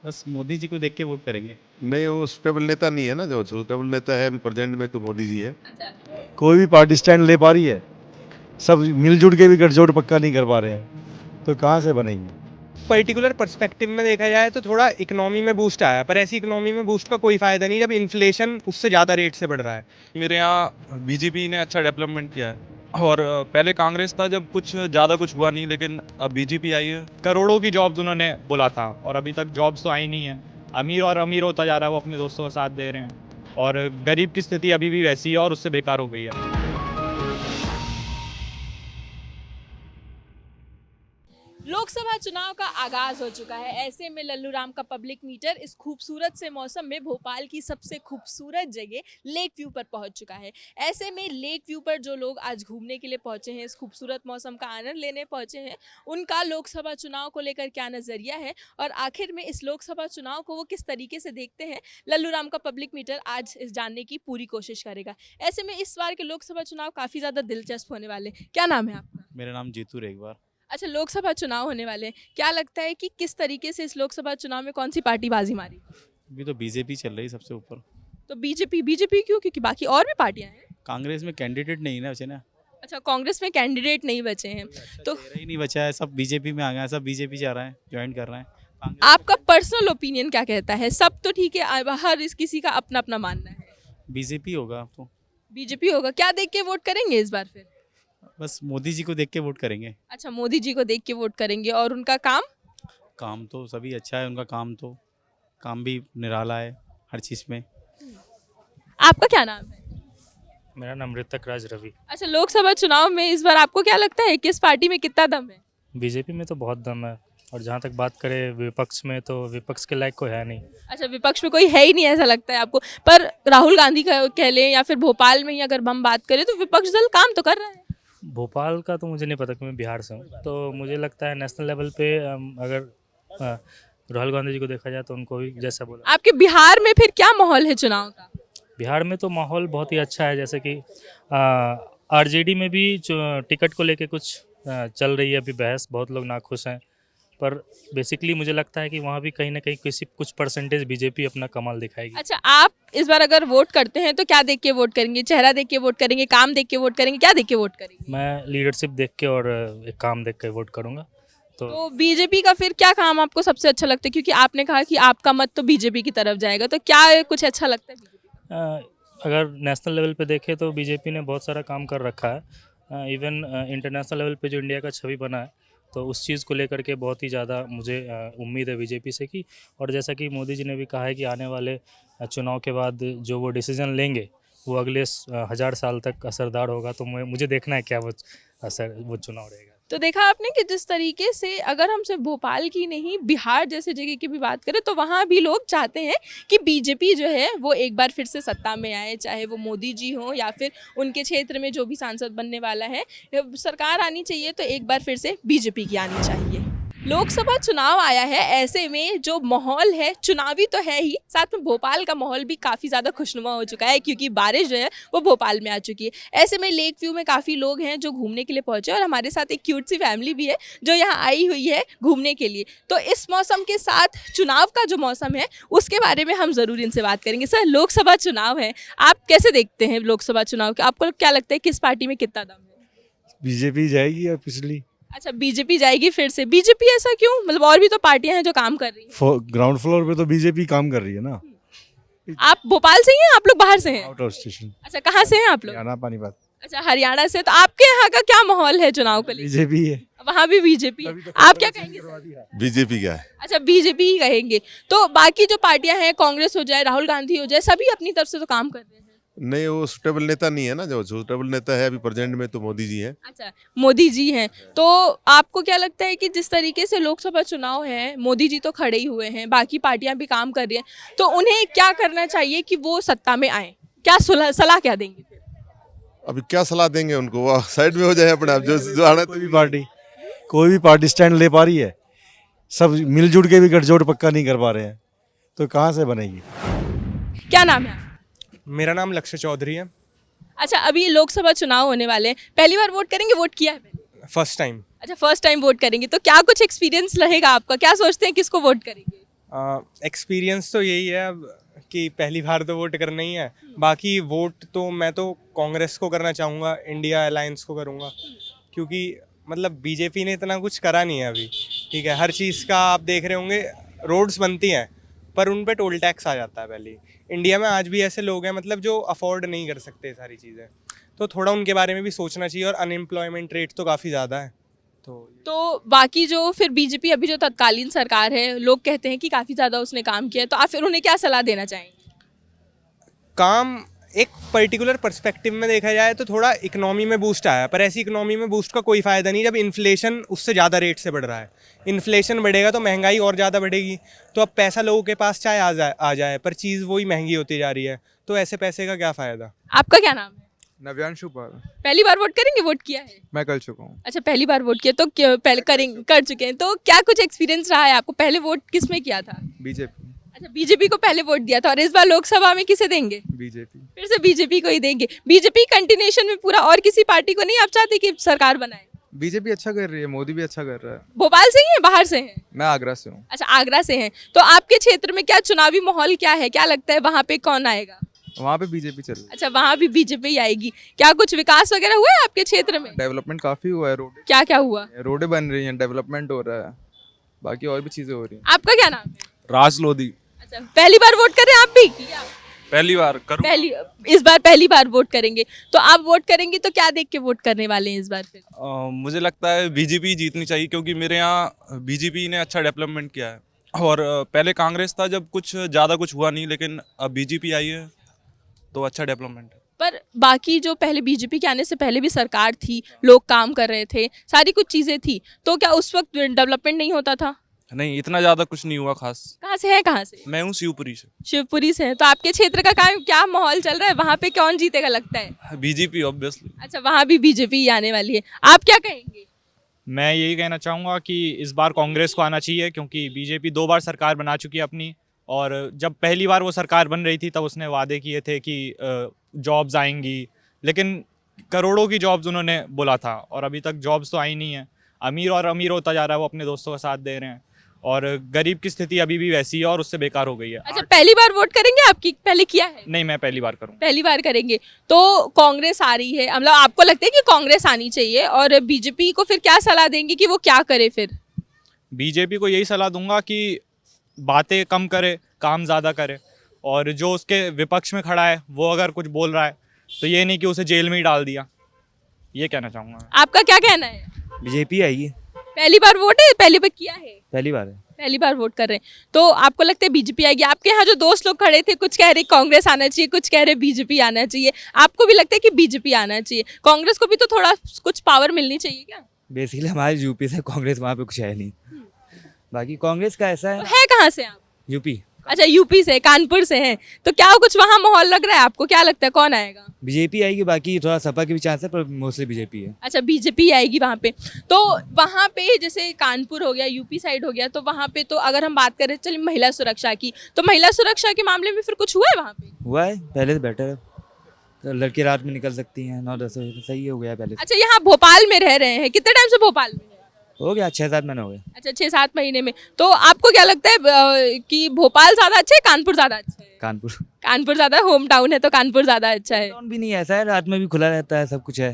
बस मोदी जी को देख के वोट करेंगे। नहीं, वो सुटेबल नेता नहीं है ना। जो सुटेबल नेता है अभी प्रेजेंट में तो मोदी जी है। कोई भी पार्टी स्टैंड ले पा रही है? सब मिलजुल के भी गठजोड़ पक्का नहीं कर पा रहे हैं, तो कहाँ से बनेंगे? पर्टिकुलर पर्सपेक्टिव में देखा जाए तो थोड़ा इकोनॉमी में बूस्ट आया, पर ऐसी इकोनॉमी में बूस्ट का कोई फायदा नहीं जब इन्फ्लेशन उससे ज़्यादा रेट से बढ़ रहा है। मेरे यहाँ बीजेपी ने अच्छा डेवलपमेंट किया है और पहले कांग्रेस था जब कुछ ज़्यादा कुछ हुआ नहीं, लेकिन अब बीजेपी आई है। करोड़ों की जॉब्स उन्होंने बोला था और अभी तक जॉब्स तो आई नहीं है। अमीर और अमीर होता जा रहा है, वो अपने दोस्तों का साथ दे रहे हैं और गरीब की स्थिति अभी भी वैसी है और उससे बेकार हो गई है। लोकसभा चुनाव का आगाज हो चुका है। ऐसे में लल्लू राम का पब्लिक मीटर इस खूबसूरत से मौसम में भोपाल की सबसे खूबसूरत जगह लेक व्यू पर पहुंच चुका है। ऐसे में लेक व्यू पर जो लोग आज घूमने के लिए पहुंचे हैं, इस खूबसूरत मौसम का आनंद लेने पहुंचे हैं, उनका लोकसभा चुनाव को लेकर क्या नज़रिया है और आखिर में इस लोकसभा चुनाव को वो किस तरीके से देखते हैं, लल्लू राम का पब्लिक मीटर आज इस जानने की पूरी कोशिश करेगा। ऐसे में इस बार के लोकसभा चुनाव काफ़ी ज़्यादा दिलचस्प होने वाले। क्या नाम है आपका? मेरा नाम जीतू रेगवार। अच्छा, लोकसभा चुनाव होने वाले हैं, क्या लगता है कि किस तरीके से इस लोकसभा चुनाव में कौन सी पार्टी बाजी मारी? अभी तो बीजेपी चल रही सबसे ऊपर। तो बीजेपी क्यों? क्योंकि बाकी और भी पार्टियां हैं। कांग्रेस में कैंडिडेट नहीं ना बचे ना। अच्छा, कांग्रेस में कैंडिडेट नहीं बचे हैं तो चेहरा ही नहीं बचा है, सब बीजेपी में आ गए हैं, सब बीजेपी जा रहा है, ज्वाइन कर रहे हैं। आपका पर्सनल ओपिनियन क्या कहता है? सब तो ठीक है, हर किसी का अपना अपना मानना है। बीजेपी होगा अब तो। बीजेपी होगा। क्या देख के वोट करेंगे इस बार फिर? बस मोदी जी को देख के वोट करेंगे। अच्छा, मोदी जी को देख के वोट करेंगे। और उनका काम तो सभी अच्छा है, उनका काम भी निराला है हर चीज़ में। आपका क्या नाम है? मेरा नाम ऋतक राज रवि। अच्छा, लोकसभा चुनाव में इस बार आपको क्या लगता है किस पार्टी में कितना दम है? बीजेपी में तो बहुत दम है, और जहाँ तक बात करें विपक्ष में तो विपक्ष के लायक कोई है नहीं। अच्छा, विपक्ष में कोई है ही नहीं ऐसा लगता है आपको? पर राहुल गांधी का कह लें या फिर भोपाल में ही अगर हम बात करें तो विपक्ष दल काम तो कर रहा है। भोपाल का तो मुझे नहीं पता कि मैं बिहार से हूँ, तो मुझे लगता है नेशनल लेवल पे अगर राहुल गांधी जी को देखा जाए तो उनको भी जैसा बोला। आपके बिहार में फिर क्या माहौल है चुनाव का? बिहार में तो माहौल बहुत ही अच्छा है, जैसे कि आरजेडी में भी टिकट को लेके कुछ चल रही है अभी बहस, बहुत लोग नाखुश हैं, पर बेसिकली मुझे लगता है कि वहाँ भी कहीं ना कहीं कुछ परसेंटेज बीजेपी अपना कमाल दिखाएगी। अच्छा, आप इस बार अगर वोट करते हैं तो क्या देख के वोट करेंगे? चेहरा देख के वोट करेंगे, काम देख के वोट करेंगे, क्या देख के वोट करेंगे? मैं लीडरशिप देख के और एक काम देख के वोट करूँगा। तो बीजेपी का फिर क्या काम आपको सबसे अच्छा लगता है? क्योंकि आपने कहा कि आपका मत तो बीजेपी की तरफ जाएगा, तो क्या कुछ अच्छा लगता है बीजेपी? अगर नेशनल लेवल पे देखें तो बीजेपी ने बहुत सारा काम कर रखा है। इवन इंटरनेशनल लेवल पे जो इंडिया का छवि बना है, तो उस चीज़ को लेकर के बहुत ही ज़्यादा मुझे उम्मीद है बीजेपी से की। और जैसा कि मोदी जी ने भी कहा है कि आने वाले चुनाव के बाद जो वो डिसीजन लेंगे वो अगले 1000 साल तक असरदार होगा, तो मुझे देखना है क्या वो चुनाव रहेगा। तो देखा आपने कि जिस तरीके से अगर हम सिर्फ भोपाल की नहीं बिहार जैसे जगह की भी बात करें तो वहाँ भी लोग चाहते हैं कि बीजेपी जो है वो एक बार फिर से सत्ता में आए, चाहे वो मोदी जी हो या फिर उनके क्षेत्र में जो भी सांसद बनने वाला है, सरकार आनी चाहिए तो एक बार फिर से बीजेपी की आनी चाहिए। लोकसभा चुनाव आया है, ऐसे में जो माहौल है चुनावी तो है ही, साथ में भोपाल का माहौल भी काफ़ी ज़्यादा खुशनुमा हो चुका है क्योंकि बारिश जो है वो भोपाल में आ चुकी है। ऐसे में लेक व्यू में काफ़ी लोग हैं जो घूमने के लिए पहुंचे और हमारे साथ एक क्यूट सी फैमिली भी है जो यहाँ आई हुई है घूमने के लिए। तो इस मौसम के साथ चुनाव का जो मौसम है उसके बारे में हम ज़रूर इनसे बात करेंगे। सर, लोकसभा चुनाव है, आप कैसे देखते हैं लोकसभा चुनाव के? आपको क्या लगता है किस पार्टी में कितना दम है? बीजेपी जाएगी या पिछली? अच्छा, बीजेपी जाएगी फिर से। बीजेपी ऐसा क्यों? मतलब और भी तो पार्टियां हैं जो काम कर रही हैं। ग्राउंड फ्लोर पे तो बीजेपी काम कर रही है ना। आप भोपाल से ही हैं? आप लोग बाहर से हैं? Out of station. अच्छा, कहाँ से हैं आप लोग? हरियाणा पानीपत। अच्छा, हरियाणा से। तो आपके यहाँ का क्या माहौल है चुनाव को लेकर? बीजेपी है। वहाँ भी बीजेपी है। आप क्या कहेंगे सर? बीजेपी का है। अच्छा, बीजेपी ही कहेंगे। तो बाकी जो पार्टियां हैं, कांग्रेस हो जाए, राहुल गांधी हो जाए, सभी अपनी तरफ से तो काम कर रहे हैं। नहीं, वो सुटेबल नेता नहीं है ना। जो सुटेबल नेता है अभी प्रेजेंट में तो मोदी जी है। अच्छा, मोदी जी हैं। तो आपको क्या लगता है कि जिस तरीके से लोकसभा चुनाव है, मोदी जी तो खड़े ही हुए हैं, बाकी पार्टियां भी काम कर रही हैं, तो उन्हें क्या करना चाहिए कि वो सत्ता में आए? क्या सलाह क्या देंगे फिर? अभी क्या सलाह देंगे उनको? वो साइड में हो जाए अपने आप, जो आना। कोई भी पार्टी स्टैंड ले पा रही है? सब मिलजुल के भी गठजोड़ पक्का नहीं कर पा रहे हैं, तो कहाँ से बनेगी? क्या नाम है आपका? मेरा नाम लक्ष्य चौधरी है। अच्छा, अभी लोकसभा चुनाव होने वाले हैं, पहली बार वोट करेंगे? वोट किया है पहले? First time. अच्छा, फर्स्ट टाइम वोट करेंगे, तो क्या कुछ एक्सपीरियंस रहेगा आपका? क्या सोचते हैं किसको वोट करेंगे? एक्सपीरियंस तो यही है अब कि पहली बार तो वोट करना ही है। बाकी वोट तो मैं तो कांग्रेस को करना चाहूँगा, इंडिया अलायंस को करूँगा, क्योंकि मतलब बीजेपी ने इतना कुछ करा नहीं है अभी। ठीक है, हर चीज़ का आप देख रहे होंगे, रोड्स बनती हैं पर उन पे टोल टैक्स आ जाता है पहले ही। इंडिया में आज भी ऐसे लोग हैं मतलब जो अफोर्ड नहीं कर सकते सारी चीज़ें, तो थोड़ा उनके बारे में भी सोचना चाहिए। और अनएम्प्लॉयमेंट रेट तो काफ़ी ज़्यादा है। तो बाकी जो फिर बीजेपी अभी जो तत्कालीन सरकार है, लोग कहते हैं कि काफ़ी ज़्यादा उसने काम किया है, तो आप फिर उन्हें क्या सलाह देना चाहेंगे? काम एक पर्टिकुलर पर्सपेक्टिव में देखा जाए तो थोड़ा इकोनॉमी में बूस्ट आया, पर ऐसी इकोनॉमी में बूस्ट का कोई फ़ायदा नहीं जब इन्फ्लेशन उससे ज़्यादा रेट से बढ़ रहा है। इन्फ्लेशन बढ़ेगा तो महंगाई और ज़्यादा बढ़ेगी, तो अब पैसा लोगों के पास चाहे आ जाए पर चीज़ वही महंगी होती जा रही है, तो ऐसे पैसे का क्या फ़ायदा। आपका क्या नाम है? नव्यांशु पाल। पहली बार वोट करेंगे? वोट किया है? मैं कर चुका हूँ। अच्छा, पहली बार वोट किया, तो पहले कर चुके हैं, तो क्या कुछ एक्सपीरियंस रहा है आपको? पहले वोट किस में किया था? बीजेपी। अच्छा, बीजेपी को पहले वोट दिया था, और इस बार लोकसभा में किसे देंगे? बीजेपी। फिर से बीजेपी को ही देंगे। बीजेपी कंटिन्यूएशन में पूरा, और किसी पार्टी को नहीं आप चाहते कि सरकार बनाए? बीजेपी अच्छा कर रही है, मोदी भी अच्छा कर रहा है। भोपाल से ही है, बाहर से हैं? मैं आगरा से हूँ। अच्छा, आगरा से हैं। तो आपके क्षेत्र में क्या चुनावी माहौल क्या है? क्या लगता है वहाँ पे कौन आएगा? वहाँ पे बीजेपी चल रही है। अच्छा, वहाँ भी बीजेपी ही आएगी। क्या कुछ विकास वगैरह हुआ है आपके क्षेत्र में? डेवलपमेंट काफी हुआ है, क्या क्या हुआ? रोडें बन रही हैं, डेवलपमेंट हो रहा है, बाकी और भी चीजें हो रही हैं। आपका क्या नाम है? राज लोधी। अच्छा, पहली बार वोट कर रहे हैं आप भी? पहली बार करूँ। इस बार पहली बार वोट करेंगे, तो आप वोट करेंगे तो क्या देख के वोट करने वाले हैं इस बार फिर? मुझे लगता है बीजेपी जीतनी चाहिए, क्योंकि मेरे यहाँ बीजेपी ने अच्छा डेवलपमेंट किया है। और पहले कांग्रेस था जब कुछ ज़्यादा कुछ हुआ नहीं, लेकिन अब बीजेपी आई है तो अच्छा डेवलपमेंट है। पर बाकी जो पहले बीजेपी के आने से पहले भी सरकार थी, लोग काम कर रहे थे, सारी कुछ चीज़ें थी, तो क्या उस वक्त डेवलपमेंट नहीं होता था? नहीं, इतना ज़्यादा कुछ नहीं हुआ खास। कहाँ से है? कहाँ से? मैं हूँ शिवपुरी से। शिवपुरी से हैं। तो आपके क्षेत्र का क्या माहौल चल रहा है? वहाँ पे कौन जीतेगा लगता है? BJP obviously. अच्छा, वहाँ भी बीजेपी ही आने वाली है। आप क्या कहेंगे? मैं यही कहना चाहूँगा कि इस बार कांग्रेस को आना चाहिए, क्योंकि बीजेपी 2 बार सरकार बना चुकी है अपनी, और जब पहली बार वो सरकार बन रही थी तब उसने वादे किए थे कि जॉब्स आएंगी, लेकिन करोड़ों की जॉब्स उन्होंने बोला था और अभी तक जॉब्स तो आई नहीं है। अमीर और अमीर होता जा रहा है, वो अपने दोस्तों का साथ दे रहे हैं, और गरीब की स्थिति अभी भी वैसी है और उससे बेकार हो गई है। अच्छा, पहली बार वोट करेंगे आपकी? पहले किया है? नहीं, मैं पहली बार करूँ। पहली बार करेंगे। तो कांग्रेस आ रही है, मतलब आपको लगता है कि कांग्रेस आनी चाहिए, और बीजेपी को फिर क्या सलाह देंगे कि वो क्या करे फिर? बीजेपी को यही सलाह दूंगा कि बातें कम करे, काम ज़्यादा करे, और जो उसके विपक्ष में खड़ा है वो अगर कुछ बोल रहा है तो ये नहीं कि उसे जेल में ही डाल दिया। ये कहना चाहूँगा। आपका क्या कहना है? बीजेपी आएगी। पहली बार वोट है? पहली बार किया है? पहली बार है। पहली बार वोट कर रहे हैं, तो आपको लगता है बीजेपी आएगी? आपके यहाँ जो दोस्त लोग खड़े थे, कुछ कह रहे कांग्रेस आना चाहिए, कुछ कह रहे बीजेपी आना चाहिए, आपको भी लगता है कि बीजेपी आना चाहिए? कांग्रेस को भी तो थोड़ा कुछ पावर मिलनी चाहिए क्या? बेसिकली हमारे यूपी से कांग्रेस वहाँ पे कुछ है नहीं, बाकी कांग्रेस का ऐसा है कहाँ से आप? यूपी। अच्छा, यूपी से, कानपुर से हैं, तो क्या कुछ वहाँ माहौल लग रहा है आपको? क्या लगता है कौन आएगा? बीजेपी आएगी, बाकी थोड़ा सपा के भी चांस है पर मोस्टली बीजेपी है। अच्छा, बीजेपी आएगी वहाँ पे। तो वहाँ पे जैसे कानपुर हो गया, यूपी साइड हो गया, तो वहाँ पे तो अगर हम बात करें चलिए महिला सुरक्षा की, तो महिला सुरक्षा के मामले में फिर कुछ हुआ है वहाँ पे? हुआ है, पहले से बेटर है, तो लड़की रात में निकल सकती हैं 9-10 बजे, सही हो गया पहले। अच्छा, यहाँ भोपाल में रह रहे हैं, कितने टाइम से भोपाल में? हो गया 6-7 महीने हो गए। अच्छा, 6-7 महीने में। तो आपको क्या लगता है कि भोपाल ज़्यादा अच्छा है, कानपुर ज़्यादा अच्छा है? कानपुर। कानपुर ज़्यादा, होम टाउन है तो कानपुर ज़्यादा अच्छा है। टाउन भी नहीं ऐसा है, रात में भी खुला रहता है, सब कुछ है।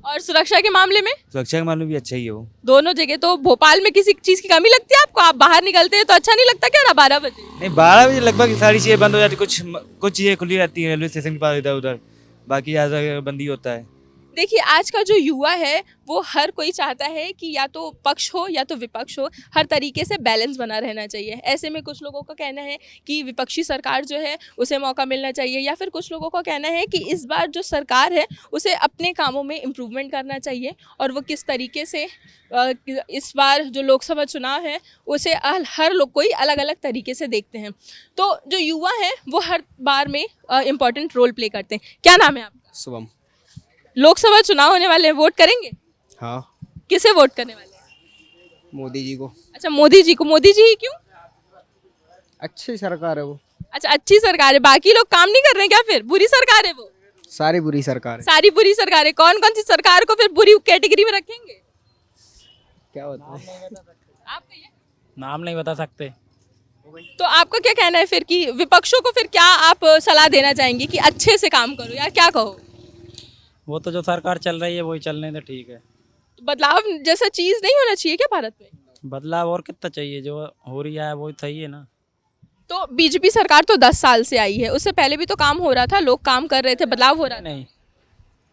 और सुरक्षा के मामले में? सुरक्षा के मामले भी अच्छा ही है वो। दोनों जगह। तो भोपाल में किसी चीज़ की कमी लगती है आपको? आप बाहर निकलते हैं तो अच्छा नहीं लगता क्या 12 बजे? नहीं, 12 बजे लगभग सारी चीज़ें बंद हो जाती, कुछ चीज़ें खुली रहती हैं, रेलवे स्टेशन के पास इधर उधर, बाकी ज़्यादा बंद ही होता है। देखिए, आज का जो युवा है वो हर कोई चाहता है कि या तो पक्ष हो या तो विपक्ष हो, हर तरीके से बैलेंस बना रहना चाहिए। ऐसे में कुछ लोगों का कहना है कि विपक्षी सरकार जो है उसे मौका मिलना चाहिए, या फिर कुछ लोगों का कहना है कि इस बार जो सरकार है उसे अपने कामों में इम्प्रूवमेंट करना चाहिए, और वो किस तरीके से इस बार जो लोकसभा चुनाव है उसे हर लोग कोई अलग अलग तरीके से देखते हैं। तो जो युवा है वो हर बार में इम्पोर्टेंट रोल प्ले करते हैं। क्या नाम है आपका? शुभम। लोकसभा चुनाव होने वाले हैं, वोट करेंगे? हाँ। किसे वोट करने वाले हैं? मोदी जी को। अच्छा, मोदी जी को। मोदी जी ही क्यों? अच्छी सरकार है वो। अच्छा, अच्छी सरकार है, बाकी लोग काम नहीं कर रहे हैं क्या? फिर बुरी सरकार है वो? सारी बुरी सरकार है। सारी बुरी सरकार है। कौन कौन सी सरकार को फिर बुरी कैटेगरी में रखेंगे? क्या होता है? आप कहिए। नाम नहीं बता सकते। तो आपका क्या कहना है फिर कि विपक्षों को फिर क्या आप सलाह देना चाहेंगे कि अच्छे से काम करो या क्या कहो? वो तो जो सरकार चल रही है वही चलने तो ठीक है। बदलाव जैसा चीज नहीं होना चाहिए क्या भारत में? बदलाव और कितना चाहिए, जो हो रही है वो सही है ना। तो बीजेपी सरकार तो 10 साल से आई है, उससे पहले भी तो काम हो रहा था, लोग काम कर रहे थे, बदलाव हो रहा था। नहीं,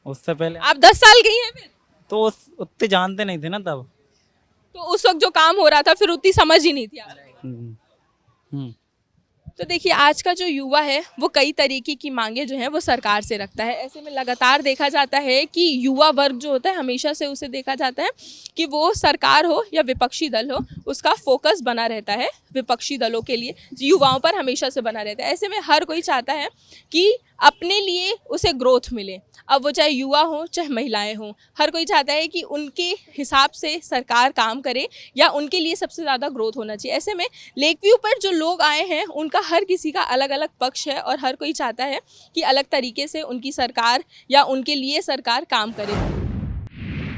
उससे पहले आप 10 साल गई हैं फिर? तो उतने जानते नहीं थे ना तब। तो उस वक्त जो काम हो रहा था फिर उतनी समझ ही नहीं थी आपको। हम्म, हम्म। तो देखिए आज का जो युवा है वो कई तरीके की मांगे जो हैं वो सरकार से रखता है। ऐसे में लगातार देखा जाता है कि युवा वर्ग जो होता है हमेशा से उसे देखा जाता है कि वो सरकार हो या विपक्षी दल हो, उसका फोकस बना रहता है विपक्षी दलों के लिए, युवाओं पर हमेशा से बना रहता है। ऐसे में हर कोई चाहता है कि अपने लिए उसे ग्रोथ मिले, अब वो चाहे युवा हो चाहे महिलाएं हों, हर कोई चाहता है कि उनके हिसाब से सरकार काम करे या उनके लिए सबसे ज़्यादा ग्रोथ होना चाहिए। ऐसे में लेक व्यू पर जो लोग आए हैं उनका हर किसी का अलग अलग पक्ष है और हर कोई चाहता है कि अलग तरीके से उनकी सरकार या उनके लिए सरकार काम करे।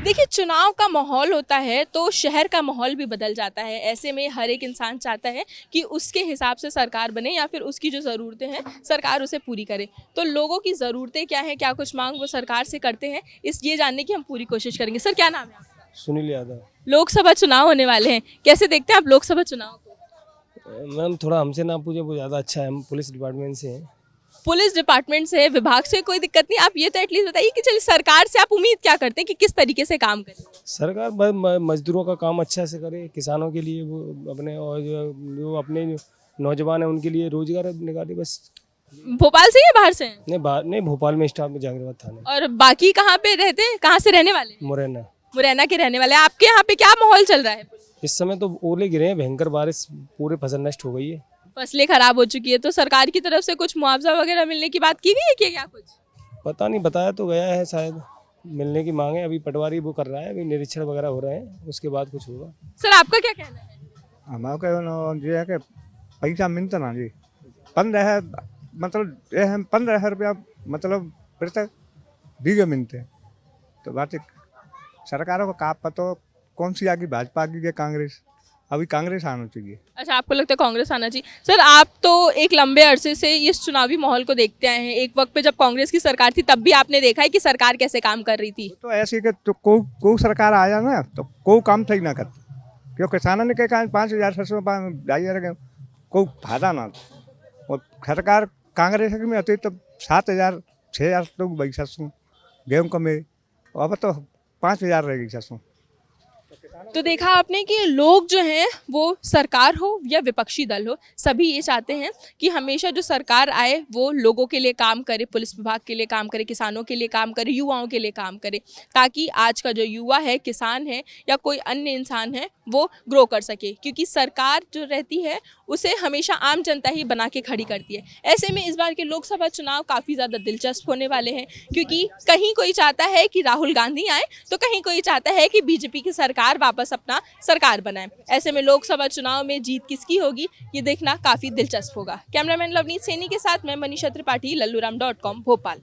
देखिए चुनाव का माहौल होता है तो शहर का माहौल भी बदल जाता है। ऐसे में हर एक इंसान चाहता है कि उसके हिसाब से सरकार बने या फिर उसकी जो ज़रूरतें हैं सरकार उसे पूरी करे। तो लोगों की ज़रूरतें क्या हैं, क्या कुछ मांग वो सरकार से करते हैं, ये जानने की हम पूरी कोशिश करेंगे। सर क्या नाम है आपका? सुनील यादव। लोकसभा चुनाव होने वाले हैं, कैसे देखते हैं आप लोकसभा चुनाव को? मैम थोड़ा हमसे ना पूछे वो ज़्यादा अच्छा है, हम पुलिस डिपार्टमेंट से हैं। पुलिस डिपार्टमेंट से, विभाग से कोई दिक्कत नहीं। आप ये तो एटलीस्ट बताइए कि चलिए सरकार से आप उम्मीद क्या करते हैं कि किस तरीके से काम करे? सरकार मजदूरों का काम अच्छा से करे, किसानों के लिए वो अपने, और जो अपने नौजवान हैं उनके लिए रोजगार निकाले बस। भोपाल से या बाहर से हैं? नहीं भोपाल में स्टाफ में जागरबाद थाने। और बाकी कहाँ पे रहते हैं, कहाँ से रहने वाले हैं? मुरैना। मुरैना के रहने वाले हैं। आपके यहाँ पे क्या माहौल चल रहा है? इस समय तो ओले गिरे हैं, भयंकर बारिश, पूरे फसल नष्ट हो गई है, फसलें खराब हो चुकी है। तो सरकार की तरफ से कुछ मुआवजा वगैरह मिलने की बात की गई है क्या कुछ? पता नहीं, बताया तो गया है, शायद मिलने की मांग है। अभी पटवारी वो कर रहा है, अभी निरीक्षण वगैरह हो रहे हैं, उसके बाद कुछ होगा। सर आपका क्या कहना है? हमारा कहना ये है कि पैसा मिलता ना जी, 15 मतलब 15 रुपया मतलब प्रति बीघे मिलते हैं। तो बात सरकारों को का पता कौन सी आगे, भाजपा की या कांग्रेस? अभी कांग्रेस आना चाहिए। अच्छा आपको लगता है कांग्रेस आना चाहिए। सर आप तो एक लंबे अरसे से इस चुनावी माहौल को देखते आए हैं। एक वक्त पे जब कांग्रेस की सरकार थी तब भी आपने देखा है कि सरकार कैसे काम कर रही थी। तो ऐसे कि तो को सरकार आया ना तो को काम सही ना करती, क्यों किसानों ने कहा 5,000 को फायदा ना। और सरकार कांग्रेस में आती तब 7,000 6,000 लोग भाई सरसों गेहूँ कमे, अब तो 5,000 रहेगी सरसों। तो देखा आपने कि लोग जो हैं वो सरकार हो या विपक्षी दल हो सभी ये चाहते हैं कि हमेशा जो सरकार आए वो लोगों के लिए काम करे, पुलिस विभाग के लिए काम करे, किसानों के लिए काम करे, युवाओं के लिए काम करे, ताकि आज का जो युवा है, किसान है या कोई अन्य इंसान है वो ग्रो कर सके। क्योंकि सरकार जो रहती है उसे हमेशा आम जनता ही बना के खड़ी करती है। ऐसे में इस बार के लोकसभा चुनाव काफ़ी ज़्यादा दिलचस्प होने वाले हैं, क्योंकि कहीं कोई चाहता है कि राहुल गांधी आए तो कहीं कोई चाहता है कि बीजेपी की सरकार वापस अपना सरकार बनाए। ऐसे में लोकसभा चुनाव में जीत किसकी होगी ये देखना काफ़ी दिलचस्प होगा। कैमरामैन लवनीत सैनी के साथ मैं मनीषा त्रिपाठी, लल्लूराम.com, भोपाल।